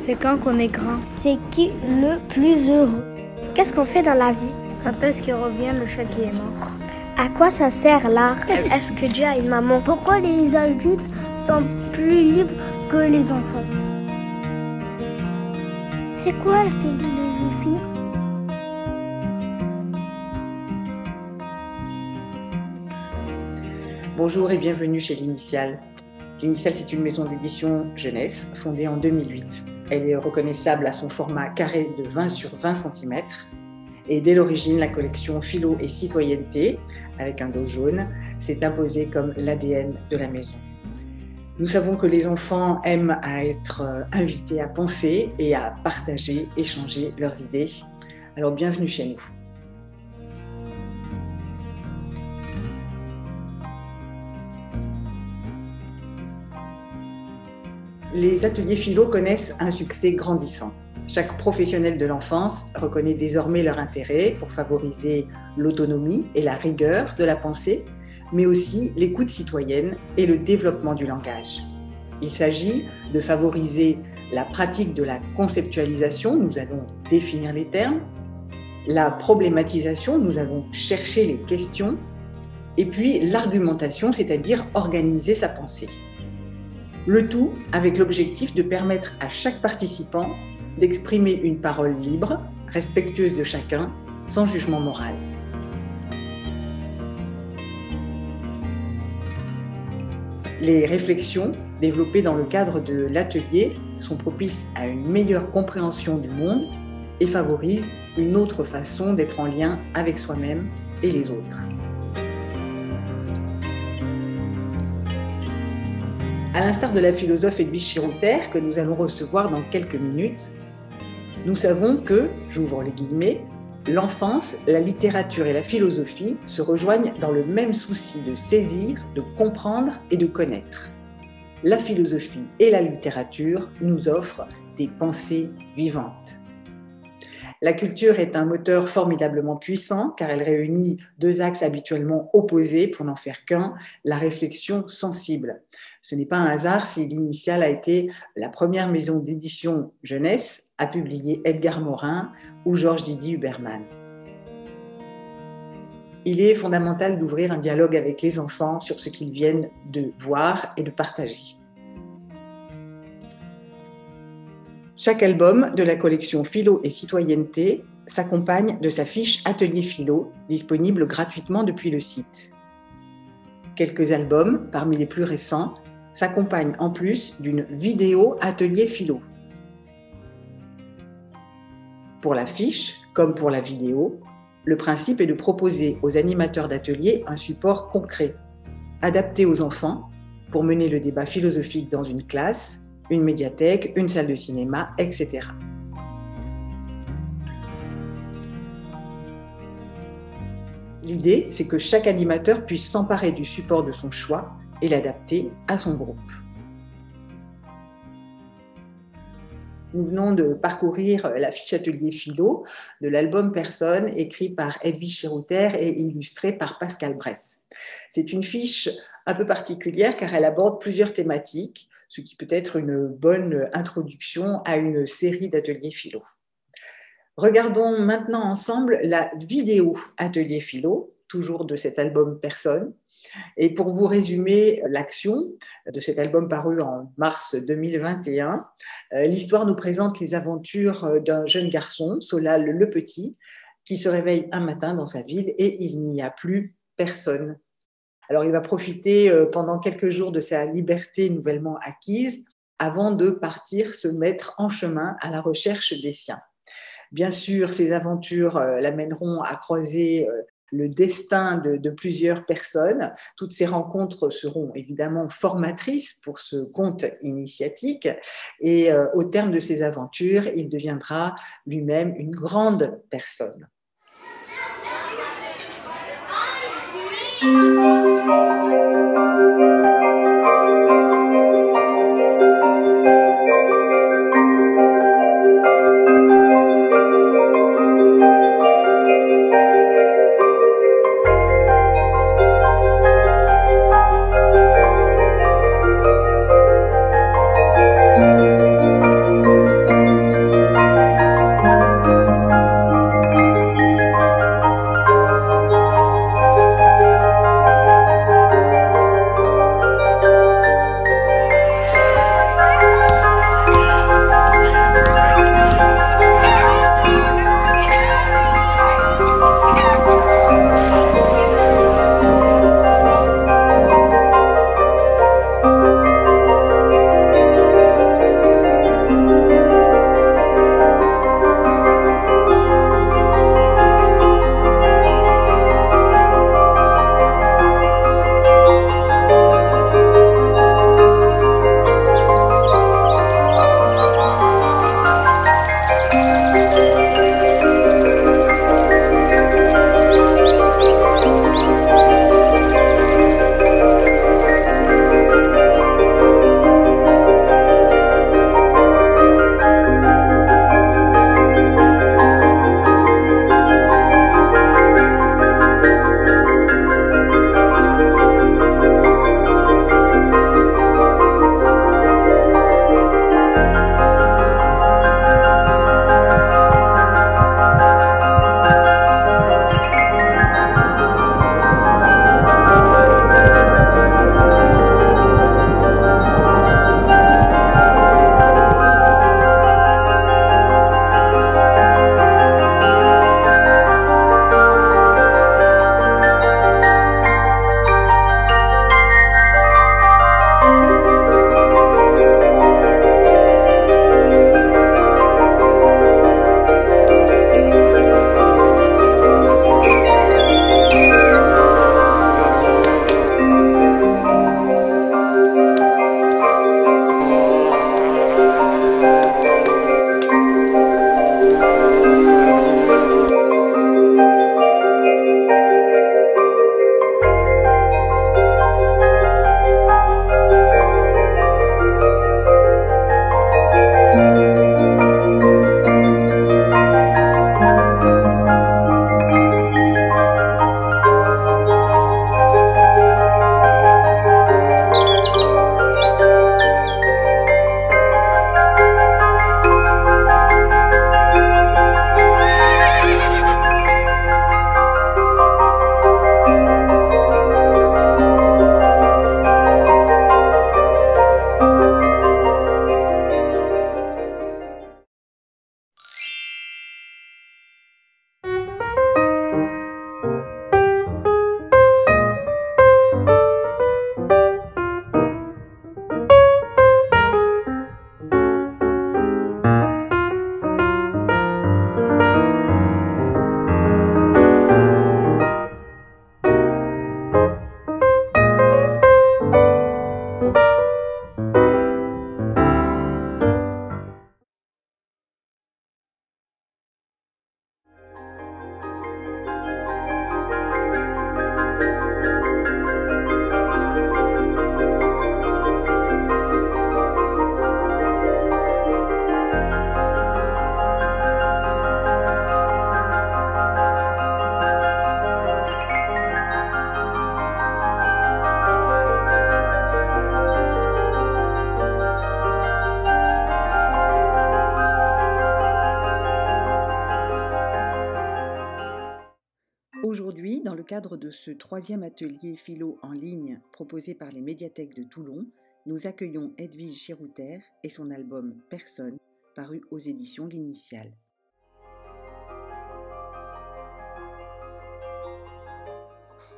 C'est quand qu'on est grand? C'est qui le plus heureux? Qu'est-ce qu'on fait dans la vie? Quand est-ce qu'il revient le chat qui est mort? À quoi ça sert l'art? Est-ce que Dieu a une maman? Pourquoi les adultes sont plus libres que les enfants? C'est quoi la philosophie? Bonjour et bienvenue chez l'Initiale. L'Initiale, c'est une maison d'édition jeunesse fondée en 2008. Elle est reconnaissable à son format carré de 20 sur 20 cm. Et dès l'origine, la collection Philo et Citoyenneté, avec un dos jaune, s'est imposée comme l'ADN de la maison. Nous savons que les enfants aiment à être invités à penser et à partager, échanger leurs idées. Alors bienvenue chez nous. Les ateliers philo connaissent un succès grandissant. Chaque professionnel de l'enfance reconnaît désormais leur intérêt pour favoriser l'autonomie et la rigueur de la pensée, mais aussi l'écoute citoyenne et le développement du langage. Il s'agit de favoriser la pratique de la conceptualisation, nous allons définir les termes, la problématisation, nous allons chercher les questions, et puis l'argumentation, c'est-à-dire organiser sa pensée. Le tout avec l'objectif de permettre à chaque participant d'exprimer une parole libre, respectueuse de chacun, sans jugement moral. Les réflexions développées dans le cadre de l'atelier sont propices à une meilleure compréhension du monde et favorisent une autre façon d'être en lien avec soi-même et les autres. À l'instar de la philosophe Edwige Chirouter, que nous allons recevoir dans quelques minutes, nous savons que, j'ouvre les guillemets, l'enfance, la littérature et la philosophie se rejoignent dans le même souci de saisir, de comprendre et de connaître. La philosophie et la littérature nous offrent des pensées vivantes. La culture est un moteur formidablement puissant car elle réunit deux axes habituellement opposés pour n'en faire qu'un, la réflexion sensible. Ce n'est pas un hasard si l'Initiale a été la première maison d'édition jeunesse à publier Edgar Morin ou Georges Didier Huberman. Il est fondamental d'ouvrir un dialogue avec les enfants sur ce qu'ils viennent de voir et de partager. Chaque album de la collection Philo et Citoyenneté s'accompagne de sa fiche Atelier Philo, disponible gratuitement depuis le site. Quelques albums, parmi les plus récents, s'accompagnent en plus d'une vidéo Atelier Philo. Pour la fiche, comme pour la vidéo, le principe est de proposer aux animateurs d'atelier un support concret, adapté aux enfants pour mener le débat philosophique dans une classe, une médiathèque, une salle de cinéma, etc. L'idée, c'est que chaque animateur puisse s'emparer du support de son choix et l'adapter à son groupe. Nous venons de parcourir la fiche Atelier Philo de l'album Personne, écrit par Edwige Chirouter et illustré par Pascal Bress. C'est une fiche un peu particulière car elle aborde plusieurs thématiques, ce qui peut être une bonne introduction à une série d'ateliers philo. Regardons maintenant ensemble la vidéo Atelier Philo, toujours de cet album Personne. Et pour vous résumer l'action de cet album paru en mars 2021, l'histoire nous présente les aventures d'un jeune garçon, Solal le Petit, qui se réveille un matin dans sa ville et il n'y a plus personne. Alors, il va profiter pendant quelques jours de sa liberté nouvellement acquise avant de partir se mettre en chemin à la recherche des siens. Bien sûr, ces aventures l'amèneront à croiser le destin de plusieurs personnes. Toutes ces rencontres seront évidemment formatrices pour ce conte initiatique et au terme de ces aventures, il deviendra lui-même une grande personne. dans le cadre de ce 3e atelier philo en ligne proposé par les médiathèques de Toulon, nous accueillons Edwige Chirouter et son album Personne, paru aux éditions L'Initiale.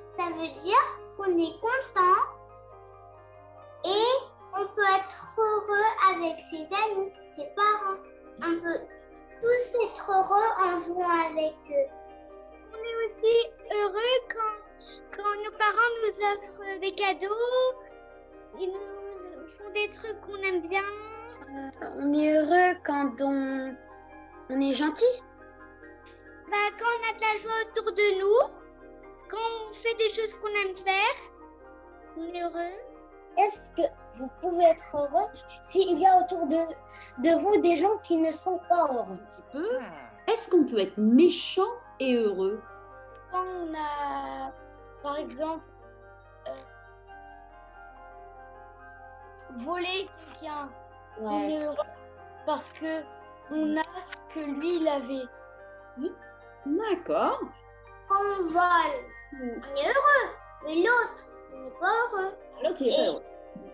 Ça veut dire qu'on est content et on peut être heureux avec ses amis, ses parents. On peut tous être heureux en jouant avec eux. On est aussi heureux quand nos parents nous offrent des cadeaux, ils nous font des trucs qu'on aime bien. On est heureux quand on est gentil. Quand on a de la joie autour de nous, quand on fait des choses qu'on aime faire, on est heureux. Est-ce que vous pouvez être heureux s'il y a autour de vous des gens qui ne sont pas heureux? Un petit peu. Est-ce qu'on peut être méchant et heureux? Quand on a, par exemple, volé quelqu'un, on est heureux parce que on a ce que lui il avait. Oui. D'accord. Quand on vole, on est heureux, mais l'autre, on n'est pas heureux. L'autre, il est pas heureux.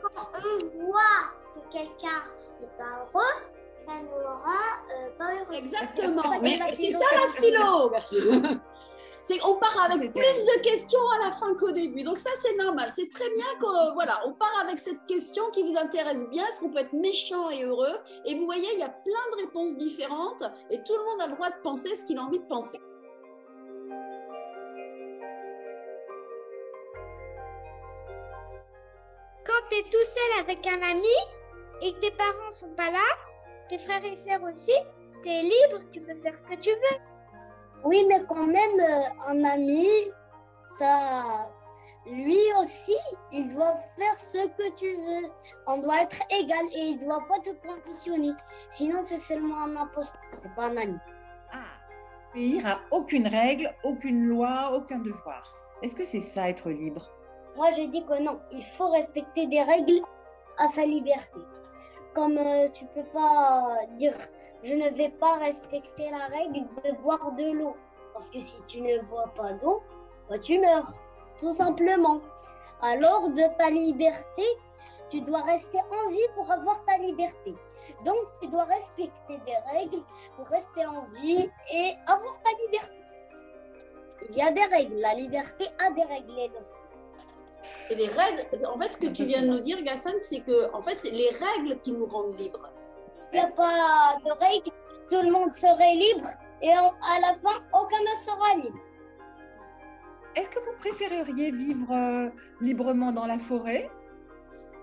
Quand on voit que quelqu'un n'est pas heureux, ça nous rend pas heureux. Exactement. Mais c'est ça la philo. On part avec plus de questions à la fin qu'au début. Donc ça, c'est normal. C'est très bien on part avec cette question qui vous intéresse bien. Est-ce qu'on peut être méchant et heureux? Et vous voyez, il y a plein de réponses différentes et tout le monde a le droit de penser ce qu'il a envie de penser. Quand tu es tout seul avec un ami et que tes parents sont pas là, tes frères et sœurs aussi, tu es libre, tu peux faire ce que tu veux. Oui, mais quand même, un ami, ça, lui aussi, il doit faire ce que tu veux. On doit être égal et il ne doit pas te conditionner. Sinon, c'est seulement un imposteur, c'est pas un ami. Obéir à aucune règle, aucune loi, aucun devoir. Est-ce que c'est ça, être libre? Moi, je dis que non, il faut respecter des règles à sa liberté. Comme tu peux pas dire je ne vais pas respecter la règle de boire de l'eau. Parce que si tu ne bois pas d'eau, tu meurs, tout simplement. Alors, de ta liberté, tu dois rester en vie pour avoir ta liberté. Donc, tu dois respecter des règles pour rester en vie et avoir ta liberté. Il y a des règles, la liberté a des règles aussi. Et les règles, en fait, ce que tu viens de nous dire, Ghassan, c'est que en fait, c'est les règles qui nous rendent libres. Il n'y a pas de règles, tout le monde serait libre et à la fin, aucun ne sera libre. Est-ce que vous préféreriez vivre librement dans la forêt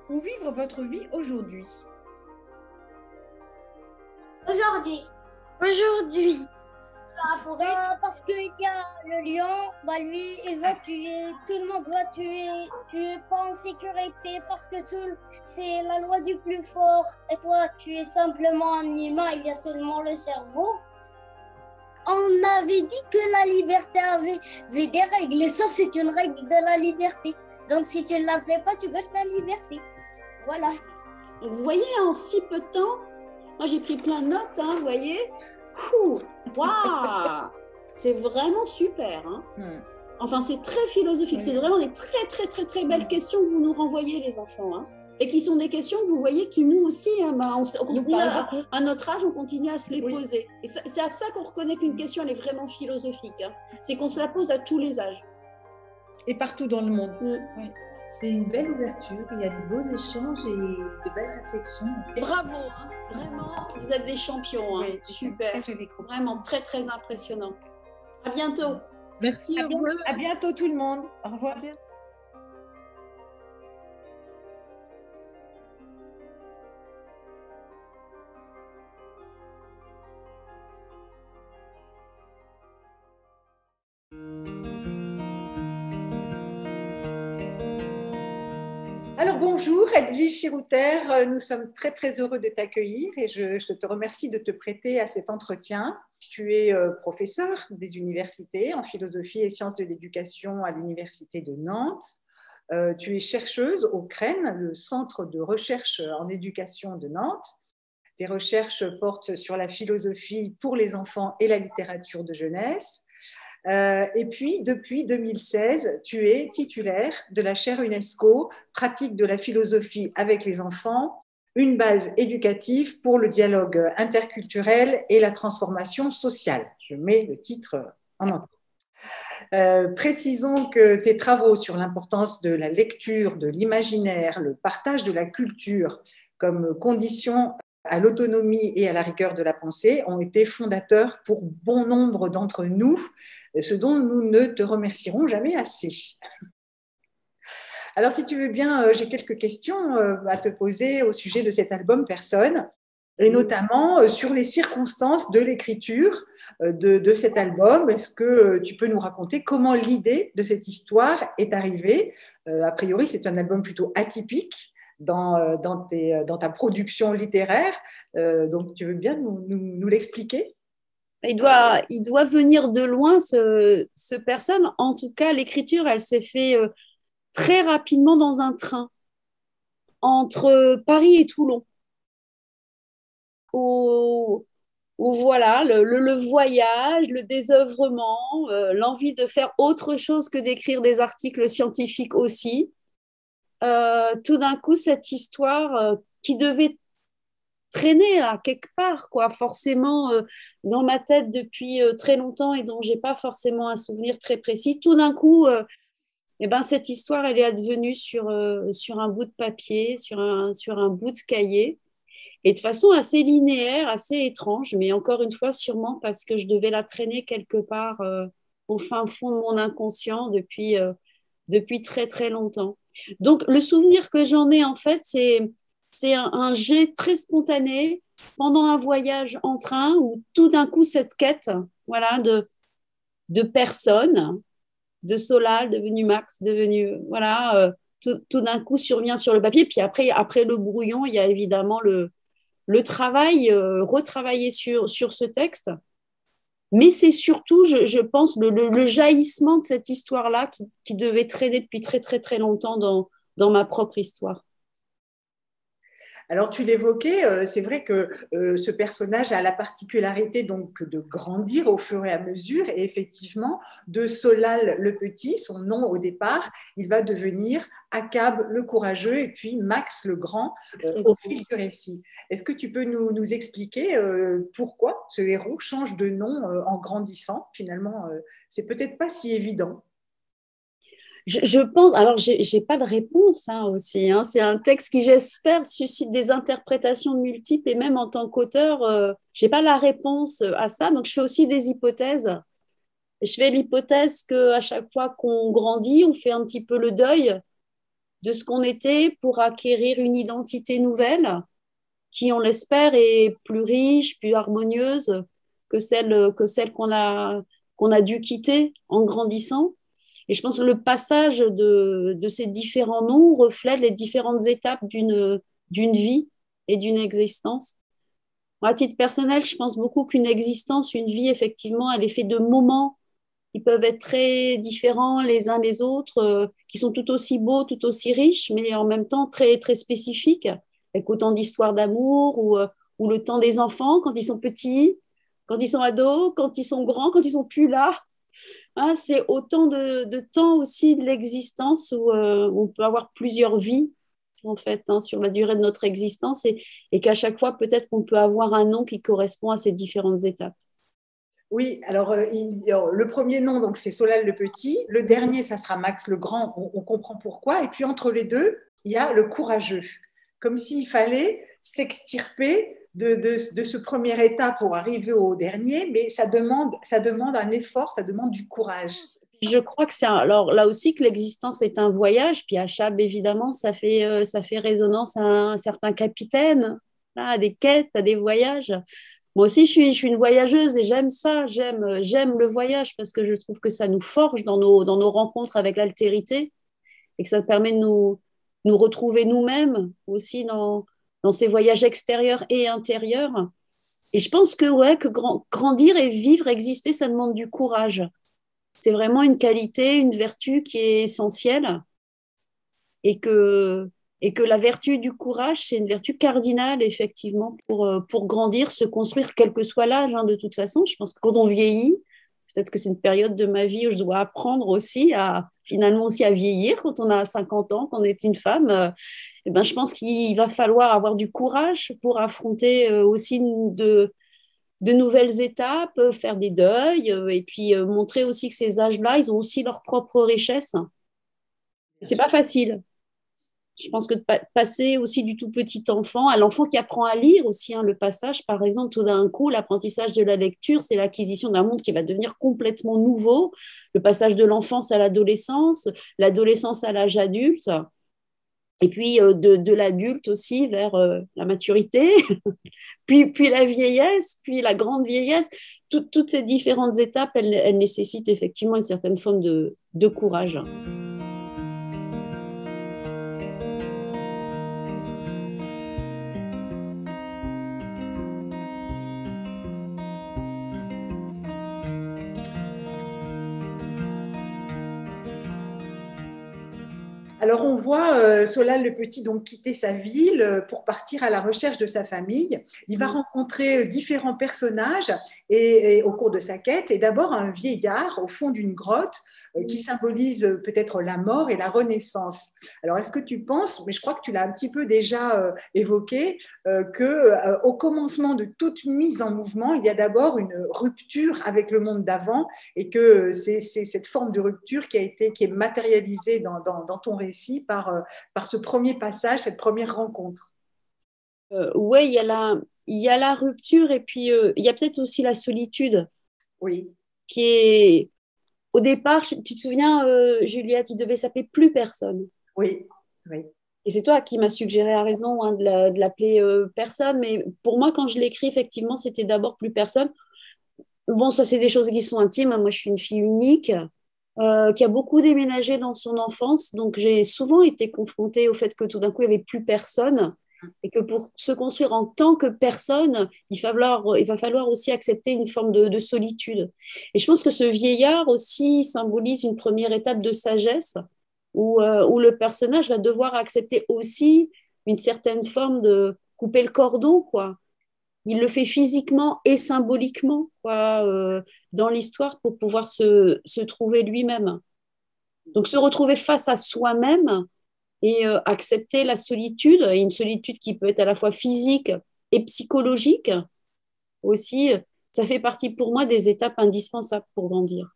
ou vivre votre vie aujourd'hui? Aujourd'hui. Aujourd'hui. Dans la forêt, parce qu'il y a le lion, lui, il va tuer, tout le monde va tuer, tu n'es pas en sécurité parce que c'est la loi du plus fort. Et toi, tu es simplement un humain, il y a seulement le cerveau. On avait dit que la liberté avait des règles, et ça, c'est une règle de la liberté. Donc, si tu ne la fais pas, tu gâches ta liberté. Voilà. Vous voyez, en si peu de temps, moi j'ai pris plein de notes, vous voyez. Waouh, c'est vraiment super. Enfin, c'est très philosophique. C'est vraiment des très, très, très, très belles questions que vous nous renvoyez, les enfants. Et qui sont des questions que vous voyez qui, nous aussi, on continue à notre âge, on continue à se les poser. Et c'est à ça qu'on reconnaît qu'une question, elle est vraiment philosophique. C'est qu'on se la pose à tous les âges. Et partout dans le monde. Oui. C'est une belle ouverture, il y a de beaux échanges et de belles réflexions. Et bravo, vraiment, vous êtes des champions. Oui, super, vraiment très très impressionnant. À bientôt. Merci, au revoir. À bientôt tout le monde. Au revoir. Alors bonjour Edwige Chirouter, nous sommes très très heureux de t'accueillir et je te remercie de te prêter à cet entretien. Tu es professeur des universités en philosophie et sciences de l'éducation à l'université de Nantes. Tu es chercheuse au CREN, le Centre de recherche en éducation de Nantes. Tes recherches portent sur la philosophie pour les enfants et la littérature de jeunesse. Et puis, depuis 2016, tu es titulaire de la chaire UNESCO, pratique de la philosophie avec les enfants, une base éducative pour le dialogue interculturel et la transformation sociale. Je mets le titre en entier. Précisons que tes travaux sur l'importance de la lecture, de l'imaginaire, le partage de la culture comme condition à l'autonomie et à la rigueur de la pensée ont été fondateurs pour bon nombre d'entre nous, ce dont nous ne te remercierons jamais assez. Alors, si tu veux bien, j'ai quelques questions à te poser au sujet de cet album Personne, et notamment sur les circonstances de l'écriture de cet album. Est-ce que tu peux nous raconter comment l'idée de cette histoire est arrivée? A priori, c'est un album plutôt atypique dans ta production littéraire. Donc, tu veux bien nous l'expliquer? Il doit venir de loin, ce Personne. En tout cas, l'écriture, elle s'est faite très rapidement dans un train entre Paris et Toulon. Où voilà, le voyage, le désœuvrement, l'envie de faire autre chose que d'écrire des articles scientifiques aussi. Tout d'un coup, cette histoire qui devait traîner là, quelque part, quoi, forcément dans ma tête depuis très longtemps et dont je n'ai pas forcément un souvenir très précis, tout d'un coup, cette histoire, elle est advenue sur un bout de papier, sur un bout de cahier. Et de façon assez linéaire, assez étrange, mais encore une fois, sûrement parce que je devais la traîner quelque part au fin fond de mon inconscient depuis très, très longtemps. Donc, le souvenir que j'en ai, en fait, c'est un jet très spontané pendant un voyage en train où tout d'un coup, cette quête voilà, de personne, de Solal, devenu Max, devenu... Voilà, tout d'un coup survient sur le papier. Puis après le brouillon, il y a évidemment le travail, retravailler sur ce texte. Mais c'est surtout, je pense, le jaillissement de cette histoire-là qui devait traîner depuis très, très, très longtemps dans ma propre histoire. Alors, tu l'évoquais, c'est vrai que ce personnage a la particularité donc de grandir au fur et à mesure, et effectivement, de Solal le Petit, son nom au départ, il va devenir Akab le Courageux et puis Max le Grand au fil du récit. Est-ce que tu peux nous expliquer pourquoi ce héros change de nom en grandissant? Finalement, c'est peut-être pas si évident. Je pense, alors j'ai pas de réponse aussi. C'est un texte qui, j'espère, suscite des interprétations multiples et même en tant qu'auteur, j'ai pas la réponse à ça. Donc je fais aussi des hypothèses. Je fais l'hypothèse qu'à chaque fois qu'on grandit, on fait un petit peu le deuil de ce qu'on était pour acquérir une identité nouvelle qui, on l'espère, est plus riche, plus harmonieuse que celle qu'on a dû quitter en grandissant. Et je pense que le passage de ces différents noms reflète les différentes étapes d'une vie et d'une existence. Moi, à titre personnel, je pense beaucoup qu'une existence, une vie, effectivement, elle est faite de moments qui peuvent être très différents les uns des autres, qui sont tout aussi beaux, tout aussi riches, mais en même temps très, très spécifiques, avec autant d'histoires d'amour ou le temps des enfants quand ils sont petits, quand ils sont ados, quand ils sont grands, quand ils sont plus là. C'est autant de temps aussi de l'existence où on peut avoir plusieurs vies, en fait, sur la durée de notre existence et qu'à chaque fois, peut-être qu'on peut avoir un nom qui correspond à ces différentes étapes. Oui, alors le premier nom, donc c'est Solal le Petit. Le dernier, ça sera Max le Grand. On comprend pourquoi. Et puis entre les deux, il y a le Courageux. Comme s'il fallait s'extirper de ce premier état pour arriver au dernier, mais ça demande un effort, ça demande du courage. Je crois que c'est alors là aussi que l'existence est un voyage. Puis à Chab, évidemment, ça fait résonance à un certain capitaine, à des quêtes, à des voyages. Moi aussi, je suis une voyageuse et j'aime ça. J'aime le voyage parce que je trouve que ça nous forge dans nos rencontres avec l'altérité et que ça permet de nous retrouver nous-mêmes aussi dans ces voyages extérieurs et intérieurs. Et je pense que grandir et vivre, exister, ça demande du courage. C'est vraiment une qualité, une vertu qui est essentielle et que la vertu du courage, c'est une vertu cardinale, effectivement, pour grandir, se construire, quel que soit l'âge, de toute façon. Je pense que quand on vieillit, Peut-être que c'est une période de ma vie où je dois apprendre aussi finalement aussi à vieillir quand on a 50 ans, quand on est une femme. Eh ben, je pense qu'il va falloir avoir du courage pour affronter aussi de nouvelles étapes, faire des deuils, et puis montrer aussi que ces âges-là, ils ont aussi leur propre richesse. C'est pas facile. Je pense que de passer aussi du tout petit enfant à l'enfant qui apprend à lire aussi, hein, le passage, par exemple, tout d'un coup, l'apprentissage de la lecture, c'est l'acquisition d'un monde qui va devenir complètement nouveau. Le passage de l'enfance à l'adolescence, l'adolescence à l'âge adulte, et puis de l'adulte aussi vers la maturité, puis la vieillesse, puis la grande vieillesse. Toutes ces différentes étapes, elles nécessitent effectivement une certaine forme de courage. Alors on voit Solal le Petit donc quitter sa ville pour partir à la recherche de sa famille. Il va rencontrer différents personnages et au cours de sa quête, et d'abord un vieillard au fond d'une grotte qui symbolise peut-être la mort et la renaissance. Alors est-ce que tu penses, mais je crois que tu l'as un petit peu déjà évoqué, qu'au commencement de toute mise en mouvement, il y a d'abord une rupture avec le monde d'avant, et que c'est cette forme de rupture qui est matérialisée dans ton récit par ce premier passage, cette première rencontre. Oui, il y a la rupture, et puis il y a peut-être aussi la solitude. Oui. Qui est, au départ, tu te souviens, Juliette, il devait s'appeler Plus personne. Oui, oui. Et c'est toi qui m'as suggéré à raison, hein, de l'appeler Personne, mais pour moi, quand je l'écris, effectivement, c'était d'abord Plus personne. Bon, ça, c'est des choses qui sont intimes. Moi, je suis une fille unique. Qui a beaucoup déménagé dans son enfance. Donc, j'ai souvent été confrontée au fait que tout d'un coup, il n'y avait plus personne, et que pour se construire en tant que personne, il va falloir aussi accepter une forme de solitude. Et je pense que ce vieillard aussi symbolise une première étape de sagesse, où le personnage va devoir accepter aussi une certaine forme de couper le cordon, quoi. Il le fait physiquement et symboliquement, quoi, dans l'histoire, pour pouvoir se trouver lui-même. Donc se retrouver face à soi-même et accepter la solitude, et une solitude qui peut être à la fois physique et psychologique aussi, ça fait partie pour moi des étapes indispensables pour grandir.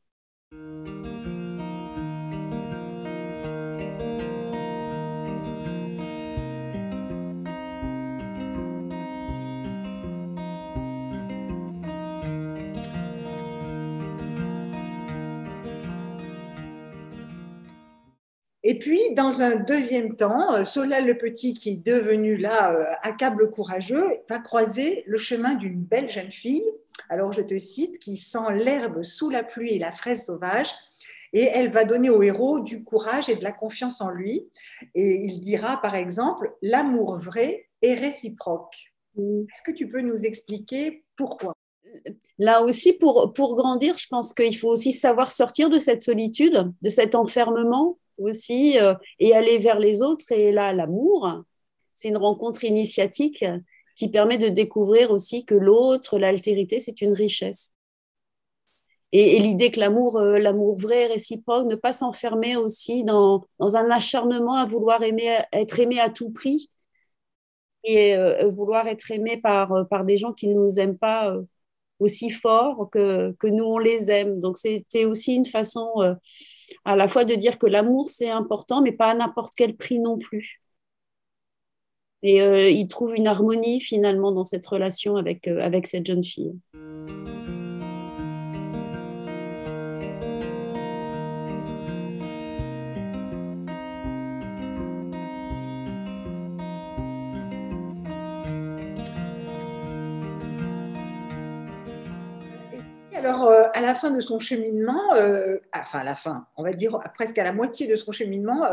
Et puis, dans un deuxième temps, Solal le Petit, qui est devenu là accable courageux, va croiser le chemin d'une belle jeune fille, alors je te cite, qui sent l'herbe sous la pluie et la fraise sauvage, et elle va donner au héros du courage et de la confiance en lui. Et il dira, par exemple, « L'amour vrai est réciproque ». Est-ce que tu peux nous expliquer pourquoi ? Là aussi, pour grandir, je pense qu'il faut aussi savoir sortir de cette solitude, de cet enfermement aussi, et aller vers les autres. Et là, l'amour, c'est une rencontre initiatique qui permet de découvrir aussi que l'autre, l'altérité, c'est une richesse. Et l'idée que l'amour vrai, réciproque, ne pas s'enfermer aussi dans un acharnement à vouloir être aimé à tout prix, et vouloir être aimé par des gens qui ne nous aiment pas aussi fort que nous, on les aime. Donc, c'était aussi une façon à la fois de dire que l'amour, c'est important, mais pas à n'importe quel prix non plus. Et il trouve une harmonie, finalement, dans cette relation avec cette jeune fille. Alors, à la fin de son cheminement, enfin à la fin, on va dire presque à la moitié de son cheminement,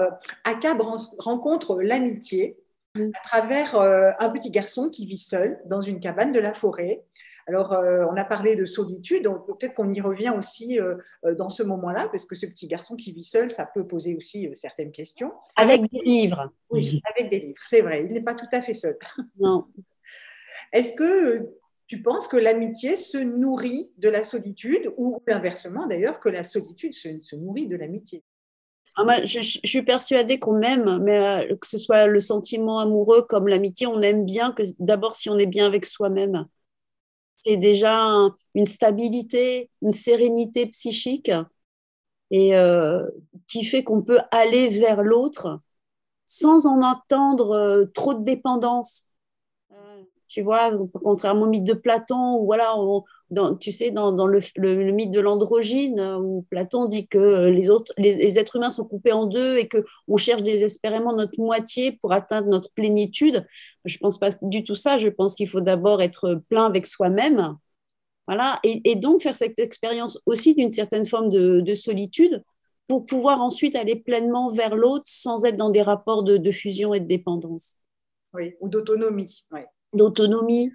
Akab rencontre l'amitié à travers un petit garçon qui vit seul dans une cabane de la forêt. Alors, on a parlé de solitude, donc peut-être qu'on y revient aussi dans ce moment-là, parce que ce petit garçon qui vit seul, ça peut poser aussi certaines questions. Avec des livres. Oui, avec des livres, c'est vrai, il n'est pas tout à fait seul. Non. Est-ce que tu penses que l'amitié se nourrit de la solitude ou inversement d'ailleurs que la solitude se nourrit de l'amitié? Moi, je suis persuadée qu'on aime, mais que ce soit le sentiment amoureux comme l'amitié, on aime bien que d'abord si on est bien avec soi-même. C'est déjà une stabilité, une sérénité psychique et qui fait qu'on peut aller vers l'autre sans en attendre trop de dépendance. Tu vois, contrairement au mythe de Platon, où voilà, tu sais, dans le mythe de l'androgyne, où Platon dit que les êtres humains sont coupés en deux et qu'on cherche désespérément notre moitié pour atteindre notre plénitude. Je ne pense pas du tout ça. Je pense qu'il faut d'abord être plein avec soi-même. Voilà, et donc faire cette expérience aussi d'une certaine forme de solitude pour pouvoir ensuite aller pleinement vers l'autre sans être dans des rapports de fusion et de dépendance. Oui, ou d'autonomie. Oui. D'autonomie,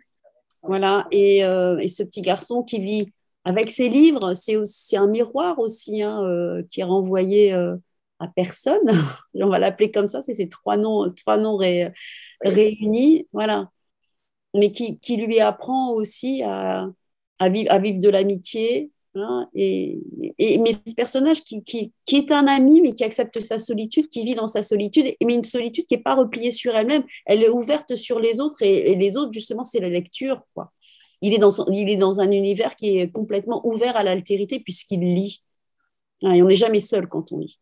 voilà. Et ce petit garçon qui vit avec ses livres, c'est aussi un miroir aussi hein, qui est renvoyé à personne. On va l'appeler comme ça, c'est ces trois noms réunis, voilà. Mais qui lui apprend aussi à vivre de l'amitié. Hein, mais ce personnage qui est un ami, mais qui accepte sa solitude, qui vit dans sa solitude, mais une solitude qui n'est pas repliée sur elle-même, elle est ouverte sur les autres, et les autres, justement, c'est la lecture, quoi. Il est dans un univers qui est complètement ouvert à l'altérité, puisqu'il lit. Hein, et on n'est jamais seul quand on lit.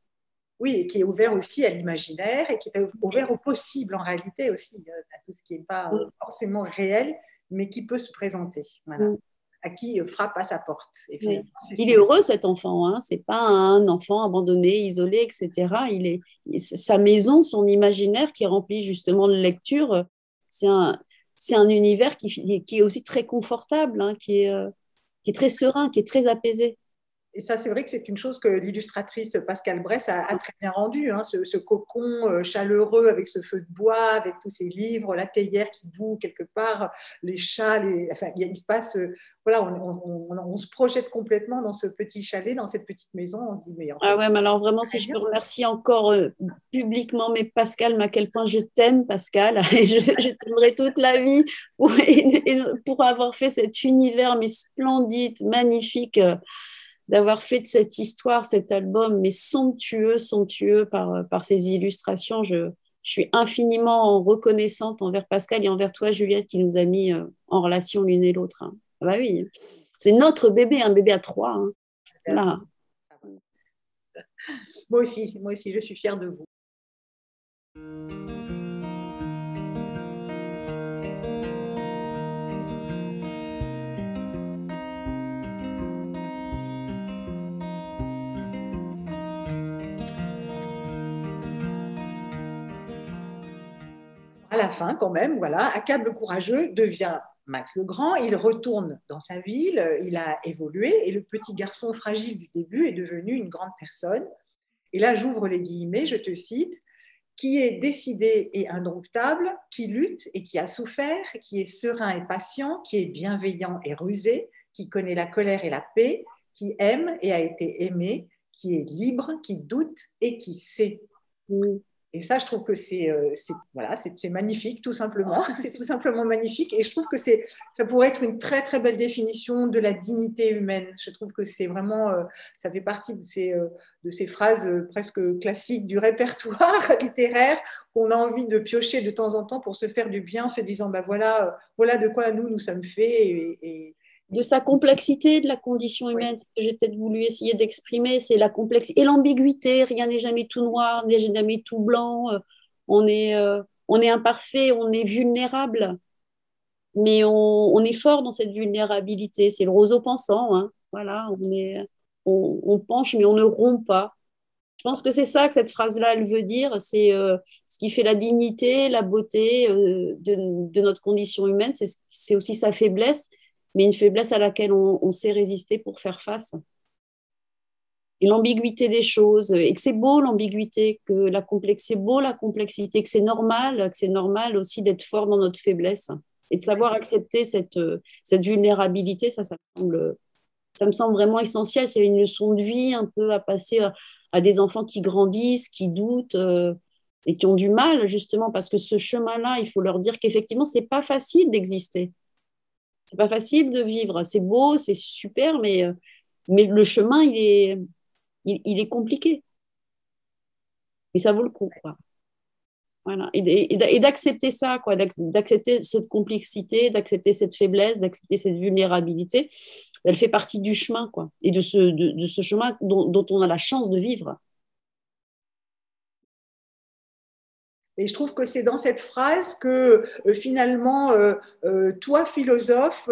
Oui, et qui est ouvert aussi à l'imaginaire, et qui est ouvert au possible, en réalité, aussi, à tout ce qui n'est pas forcément réel, mais qui peut se présenter. Voilà. À qui frappe à sa porte. Oui. Il est heureux, cet enfant. Hein. Ce n'est pas un enfant abandonné, isolé, etc. Sa maison, son imaginaire qui est rempli justement de lecture, c'est un univers qui est aussi très confortable, hein, qui est très serein, qui est très apaisé. Et ça, c'est vrai que c'est une chose que l'illustratrice Pascale Bress a très bien rendu, hein, ce cocon chaleureux avec ce feu de bois, avec tous ces livres, la théière qui bout quelque part, les chats, enfin, il se passe, voilà, on se projette complètement dans ce petit chalet, dans cette petite maison. On se dit, mais en fait, ah ouais, mais alors vraiment, si je peux remercier encore publiquement, mais Pascal, mais à quel point je t'aime, Pascal, et je t'aimerai toute la vie pour avoir fait cet univers, mais splendide, magnifique. D'avoir fait de cette histoire, cet album, mais somptueux par ses illustrations. Je suis infiniment reconnaissante envers Pascal et envers toi, Juliette, qui nous a mis en relation l'une et l'autre. Hein. Ah bah oui, c'est notre bébé, un bébé à trois. Hein. Voilà. Moi aussi, je suis fière de vous. À la fin, quand même, voilà, Accable courageux devient Max le Grand. Il retourne dans sa ville, il a évolué et le petit garçon fragile du début est devenu une grande personne. Et là, j'ouvre les guillemets, je te cite, qui est décidé et indomptable, qui lutte et qui a souffert, qui est serein et patient, qui est bienveillant et rusé, qui connaît la colère et la paix, qui aime et a été aimé, qui est libre, qui doute et qui sait. Et ça, je trouve que c'est magnifique, tout simplement. C'est tout simplement magnifique. Et je trouve que ça pourrait être une très, très belle définition de la dignité humaine. Je trouve que c'est vraiment, ça fait partie de ces phrases presque classiques du répertoire littéraire qu'on a envie de piocher de temps en temps pour se faire du bien, en se disant, bah voilà de quoi nous sommes faits. De sa complexité de la condition humaine, ce que j'ai peut-être voulu essayer d'exprimer, c'est la complexité et l'ambiguïté. Rien n'est jamais tout noir, n'est jamais tout blanc. On est imparfait, on est vulnérable, mais on est fort dans cette vulnérabilité. C'est le roseau pensant. Hein. Voilà, on penche, mais on ne rompt pas. Je pense que c'est ça que cette phrase-là, elle veut dire. C'est ce qui fait la dignité, la beauté de notre condition humaine. C'est aussi sa faiblesse, mais une faiblesse à laquelle on sait résister pour faire face. Et l'ambiguïté des choses, et que c'est beau l'ambiguïté, c'est beau la complexité, que c'est normal aussi d'être fort dans notre faiblesse et de savoir accepter cette vulnérabilité, ça me semble vraiment essentiel. C'est une leçon de vie un peu à passer à des enfants qui grandissent, qui doutent et qui ont du mal justement parce que ce chemin-là, il faut leur dire qu'effectivement, c'est pas facile d'exister. C'est pas facile de vivre. C'est beau, c'est super, mais le chemin, il est compliqué. Et ça vaut le coup, quoi. Voilà. Et d'accepter ça, quoi, d'accepter cette complexité, d'accepter cette faiblesse, d'accepter cette vulnérabilité, elle fait partie du chemin, quoi, et de ce chemin dont on a la chance de vivre. Et je trouve que c'est dans cette phrase que finalement, toi, philosophe,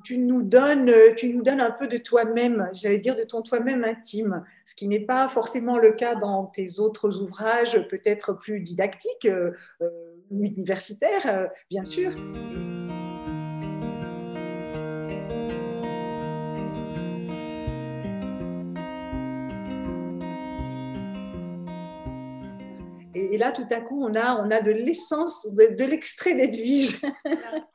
tu nous donnes un peu de toi-même, j'allais dire de ton toi-même intime, ce qui n'est pas forcément le cas dans tes autres ouvrages, peut-être plus didactiques, universitaires, bien sûr. Et là, tout à coup, on a de l'essence, de l'extrait d'Edwige.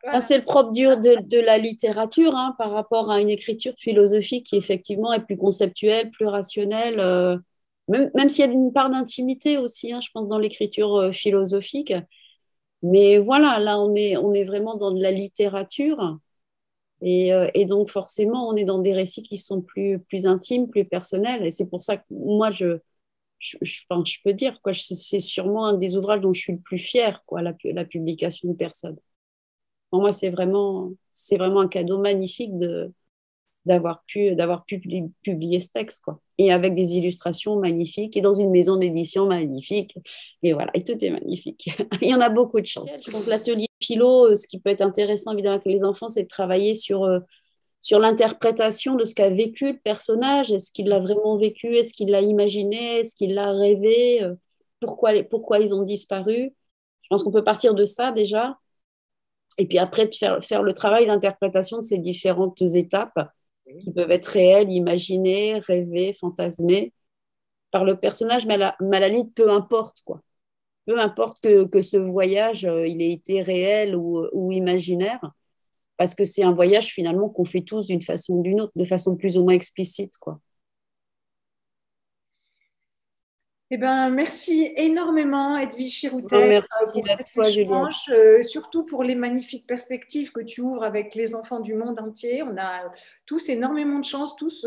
Voilà. C'est le propre de la littérature, hein, par rapport à une écriture philosophique qui, effectivement, est plus conceptuelle, plus rationnelle, même s'il y a une part d'intimité aussi, hein, je pense, dans l'écriture philosophique. Mais voilà, là, on est vraiment dans de la littérature. Et donc, forcément, on est dans des récits qui sont plus intimes, plus personnels. Et c'est pour ça que moi, je peux dire, quoi, c'est sûrement un des ouvrages dont je suis le plus fière, quoi, la publication de Personne. Pour moi, c'est vraiment un cadeau magnifique d'avoir pu publier ce texte, quoi. Et avec des illustrations magnifiques, et dans une maison d'édition magnifique. Et voilà, et tout est magnifique. Il y en a beaucoup de chance. Donc, l'atelier philo, ce qui peut être intéressant, évidemment, avec les enfants, c'est de travailler sur l'interprétation de ce qu'a vécu le personnage. Est-ce qu'il l'a vraiment vécu? Est-ce qu'il l'a imaginé? Est-ce qu'il l'a rêvé? Pourquoi ils ont disparu? Je pense qu'on peut partir de ça déjà. Et puis après, de faire le travail d'interprétation de ces différentes étapes qui peuvent être réelles, imaginées, rêvées, fantasmées par le personnage, mais à la limite, peu importe, quoi. Peu importe que ce voyage, il ait été réel ou imaginaire, parce que c'est un voyage finalement qu'on fait tous d'une façon ou d'une autre, de façon plus ou moins explicite, quoi. Eh ben, merci énormément, Edwige Chiroutet, pour cet échange, surtout pour les magnifiques perspectives que tu ouvres avec les enfants du monde entier. On a tous énormément de chance, tous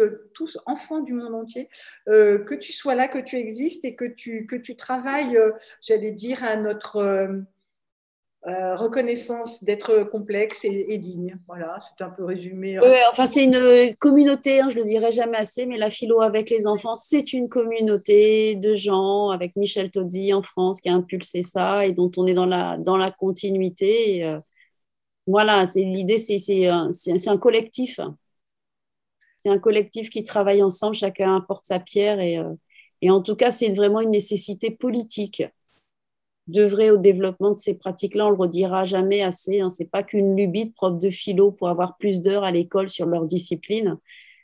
enfants du monde entier, que tu sois là, que tu existes et que tu travailles, j'allais dire, à notre reconnaissance d'être complexe et digne. Voilà, c'est un peu résumé. Enfin, c'est une communauté, hein, je le dirai jamais assez, mais la philo avec les enfants, c'est une communauté de gens, avec Michel Todzi en France qui a impulsé ça et dont on est dans la continuité. Et, voilà, l'idée, c'est un collectif. C'est un collectif qui travaille ensemble, chacun apporte sa pierre et en tout cas, c'est vraiment une nécessité politique d'œuvrer au développement de ces pratiques-là. On le redira jamais assez, hein. C'est pas qu'une lubie de prof de philo pour avoir plus d'heures à l'école sur leur discipline.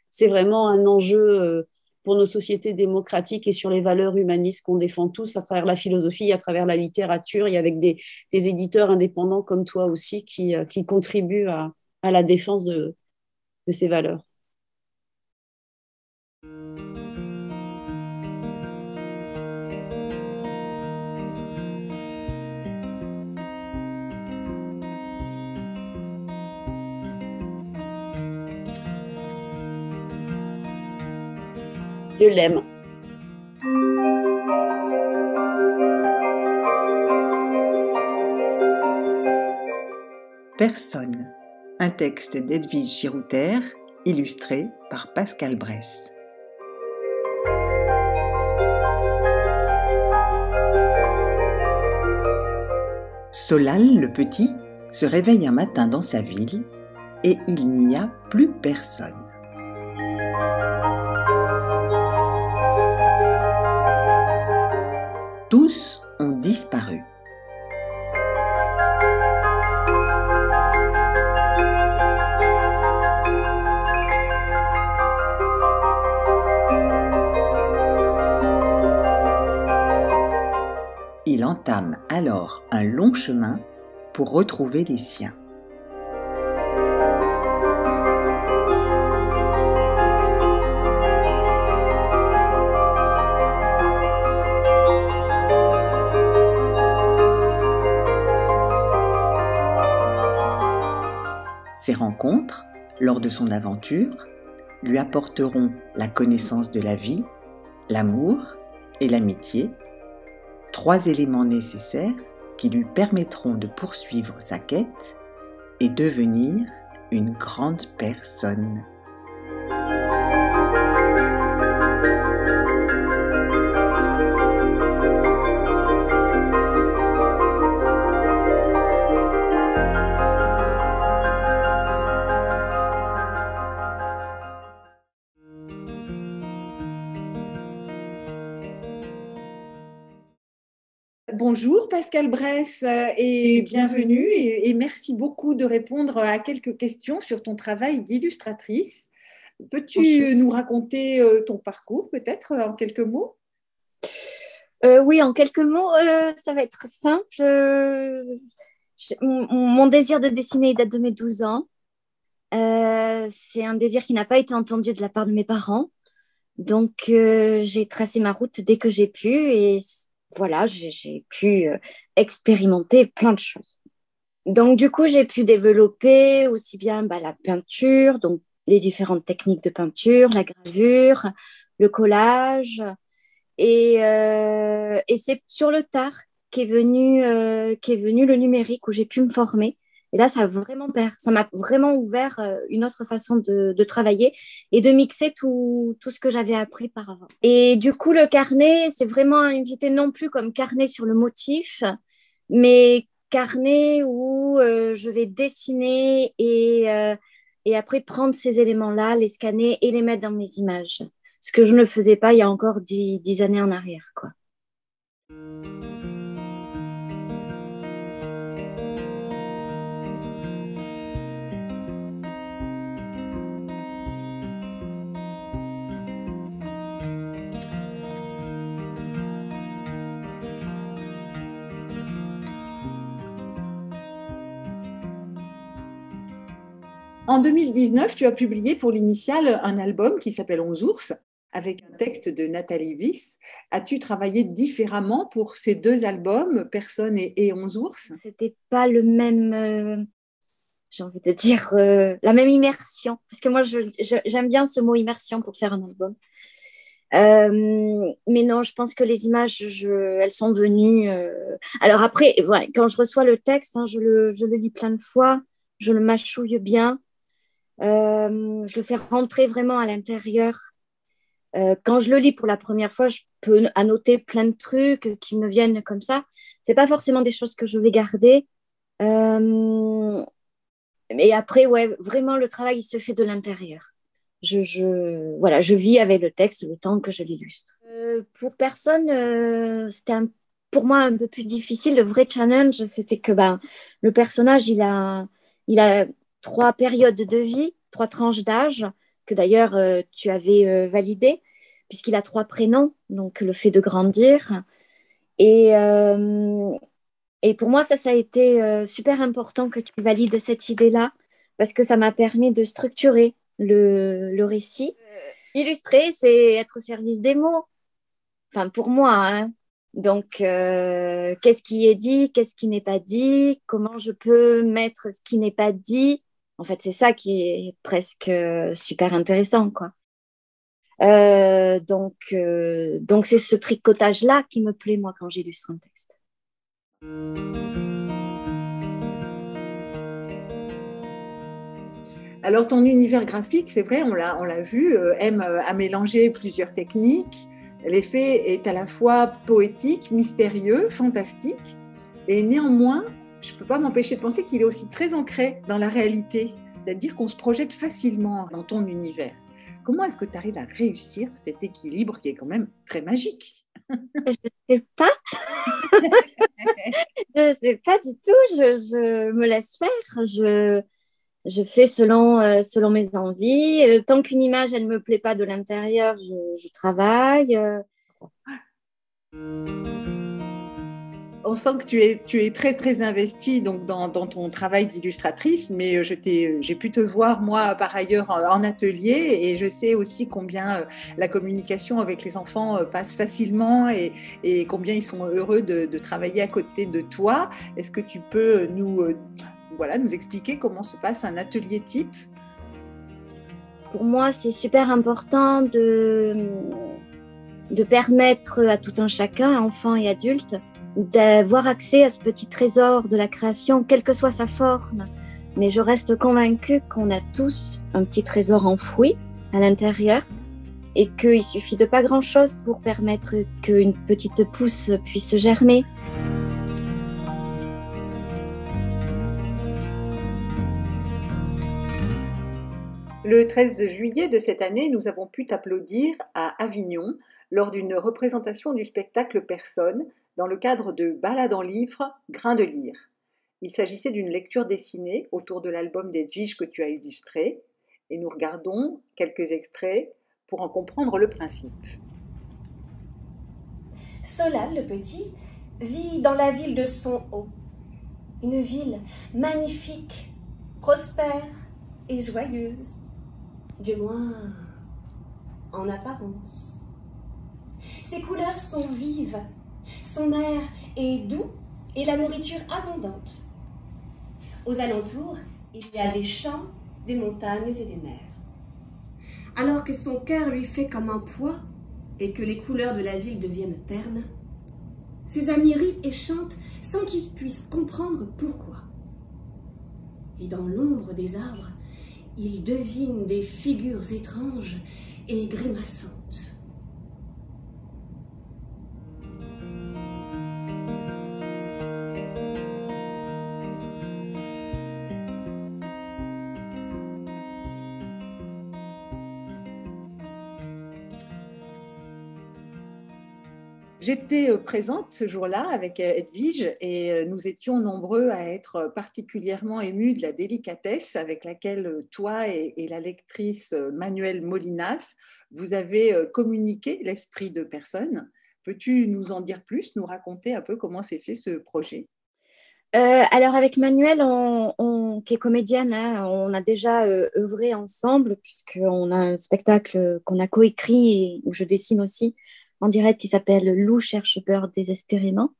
C'est vraiment un enjeu pour nos sociétés démocratiques et sur les valeurs humanistes qu'on défend tous à travers la philosophie, à travers la littérature et avec des éditeurs indépendants comme toi aussi qui contribuent à la défense de ces valeurs. Je l'aime. Personne. Un texte d'Edwige Chirouter, illustré par Pascal Bress. Solal, le petit, se réveille un matin dans sa ville et il n'y a plus personne. Tous ont disparu. Il entame alors un long chemin pour retrouver les siens. Ces rencontres, lors de son aventure, lui apporteront la connaissance de la vie, l'amour et l'amitié, 3 éléments nécessaires qui lui permettront de poursuivre sa quête et devenir une grande personne. Bonjour Pascale Bress et bienvenue et merci beaucoup de répondre à quelques questions sur ton travail d'illustratrice. Peux-tu nous raconter ton parcours peut-être en quelques mots? Oui, en quelques mots, ça va être simple. Mon désir de dessiner date de mes 12 ans. C'est un désir qui n'a pas été entendu de la part de mes parents. Donc, j'ai tracé ma route dès que j'ai pu et voilà, j'ai pu expérimenter plein de choses. Donc, du coup, j'ai pu développer aussi bien la peinture, donc les différentes techniques de peinture, la gravure, le collage. Et c'est sur le tard qu'est venu le numérique où j'ai pu me former. Et là, ça m'a vraiment ouvert une autre façon de travailler et de mixer tout ce que j'avais appris par avant. Et du coup, le carnet, c'est vraiment invité non plus comme carnet sur le motif, mais carnet où je vais dessiner et après prendre ces éléments-là, les scanner et les mettre dans mes images. Ce que je ne faisais pas il y a encore 10 années en arrière, quoi. En 2019, tu as publié pour l'Initiale un album qui s'appelle 11 ours, avec un texte de Nathalie Wyss. As-tu travaillé différemment pour ces 2 albums, Personne et 11 ours? C'était pas le même, j'ai envie de dire, la même immersion. Parce que moi, j'aime bien ce mot immersion pour faire un album. Mais non, je pense que les images, elles sont venues. Alors après, voilà, quand je reçois le texte, je le lis plein de fois, je le mâchouille bien, je le fais rentrer vraiment à l'intérieur. Quand je le lis pour la première fois, je peux annoter plein de trucs qui me viennent comme ça. C'est pas forcément des choses que je vais garder. Mais après, ouais, vraiment, le travail il se fait de l'intérieur. Voilà, je vis avec le texte le temps que je l'illustre. Pour personne, c'était pour moi un peu plus difficile. Le vrai challenge, c'était que le personnage, il a 3 périodes de vie, 3 tranches d'âge, que d'ailleurs tu avais validé, puisqu'il a 3 prénoms, donc le fait de grandir. Et pour moi, ça a été super important que tu valides cette idée-là, parce que ça m'a permis de structurer le récit. Illustrer, c'est être au service des mots. Enfin, pour moi, hein. Donc, qu'est-ce qui est dit, qu'est-ce qui n'est pas dit, comment je peux mettre ce qui n'est pas dit. En fait, c'est ça qui est presque super intéressant, quoi. Donc, c'est ce tricotage-là qui me plaît, moi, quand j'illustre un texte. Alors, ton univers graphique, c'est vrai, on l'a vu, aime à mélanger plusieurs techniques. L'effet est à la fois poétique, mystérieux, fantastique, et néanmoins, je ne peux pas m'empêcher de penser qu'il est aussi très ancré dans la réalité, c'est-à-dire qu'on se projette facilement dans ton univers. Comment est-ce que tu arrives à réussir cet équilibre qui est quand même très magique? Je ne sais pas. Je ne sais pas du tout. Je me laisse faire. Je fais selon mes envies. Tant qu'une image, elle ne me plaît pas de l'intérieur, je travaille. On sent que tu es très, très investie donc, dans ton travail d'illustratrice, mais j'ai pu te voir, moi, par ailleurs, en atelier, et je sais aussi combien la communication avec les enfants passe facilement et combien ils sont heureux de travailler à côté de toi. Est-ce que tu peux nous voilà, nous expliquer comment se passe un atelier type? Pour moi, c'est super important de permettre à tout un chacun, enfant et adulte, d'avoir accès à ce petit trésor de la création, quelle que soit sa forme. Mais je reste convaincue qu'on a tous un petit trésor enfoui à l'intérieur et qu'il suffit de pas grand-chose pour permettre qu'une petite pousse puisse germer. Le 13 juillet de cette année, nous avons pu t'applaudir à Avignon lors d'une représentation du spectacle Personne dans le cadre de Balade en livre, Grain de lire. Il s'agissait d'une lecture dessinée autour de l'album d'Edwige que tu as illustré et nous regardons quelques extraits pour en comprendre le principe. Solal, le petit, vit dans la ville de Son-Haut. Une ville magnifique, prospère et joyeuse. Du moins, en apparence. Ses couleurs sont vives, son air est doux et la nourriture abondante. Aux alentours, il y a des champs, des montagnes et des mers. Alors que son cœur lui fait comme un poids et que les couleurs de la ville deviennent ternes, ses amis rient et chantent sans qu'il puisse comprendre pourquoi. Et dans l'ombre des arbres, il devine des figures étranges et grimaçantes. J'étais présente ce jour-là avec Edwige et nous étions nombreux à être particulièrement émus de la délicatesse avec laquelle toi et la lectrice Manuelle Molinas, vous avez communiqué l'esprit de Personne. Peux-tu nous en dire plus, nous raconter un peu comment s'est fait ce projet? Alors avec Manuelle, qui est comédienne, hein, on a déjà œuvré ensemble puisqu'on a un spectacle qu'on a coécrit et où je dessine aussi en direct qui s'appelle Lou cherche beurre désespérément.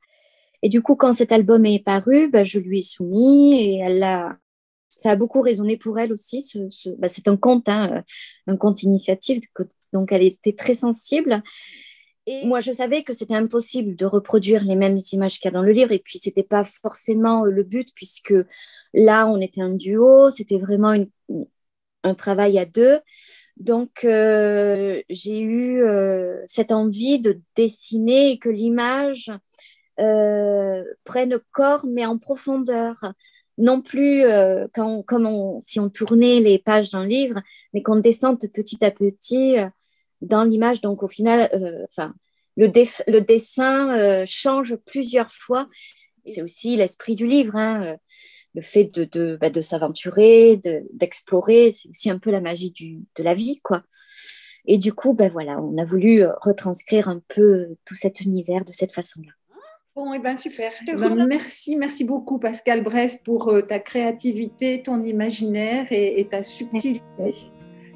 Et du coup, quand cet album est paru, je lui ai soumis et ça a beaucoup résonné pour elle aussi. C'est un conte, hein, un conte initiative, donc elle était très sensible. Et moi, je savais que c'était impossible de reproduire les mêmes images qu'il y a dans le livre et puis c'était pas forcément le but puisque là, on était un duo, c'était vraiment un travail à deux. Donc, j'ai eu cette envie de dessiner et que l'image prenne corps, mais en profondeur. Non plus si on tournait les pages d'un livre, mais qu'on descende petit à petit dans l'image. Donc, au final, le dessin change plusieurs fois. C'est aussi l'esprit du livre, hein. Le fait de s'aventurer, d'explorer, c'est aussi un peu la magie de la vie, quoi. Et du coup, voilà, on a voulu retranscrire un peu tout cet univers de cette façon-là. Bon, et super. Merci beaucoup Pascale Bresse pour ta créativité, ton imaginaire et ta subtilité.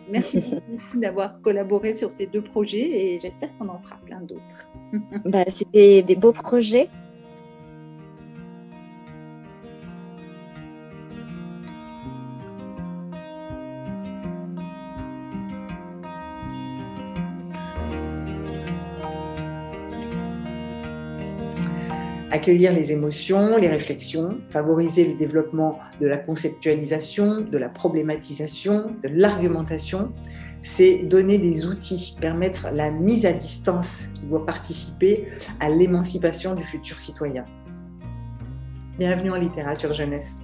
Merci beaucoup d'avoir collaboré sur ces deux projets et j'espère qu'on en fera plein d'autres. C'était des beaux projets. Accueillir les émotions, les réflexions, favoriser le développement de la conceptualisation, de la problématisation, de l'argumentation, c'est donner des outils, permettre la mise à distance qui doit participer à l'émancipation du futur citoyen. Bienvenue en littérature jeunesse.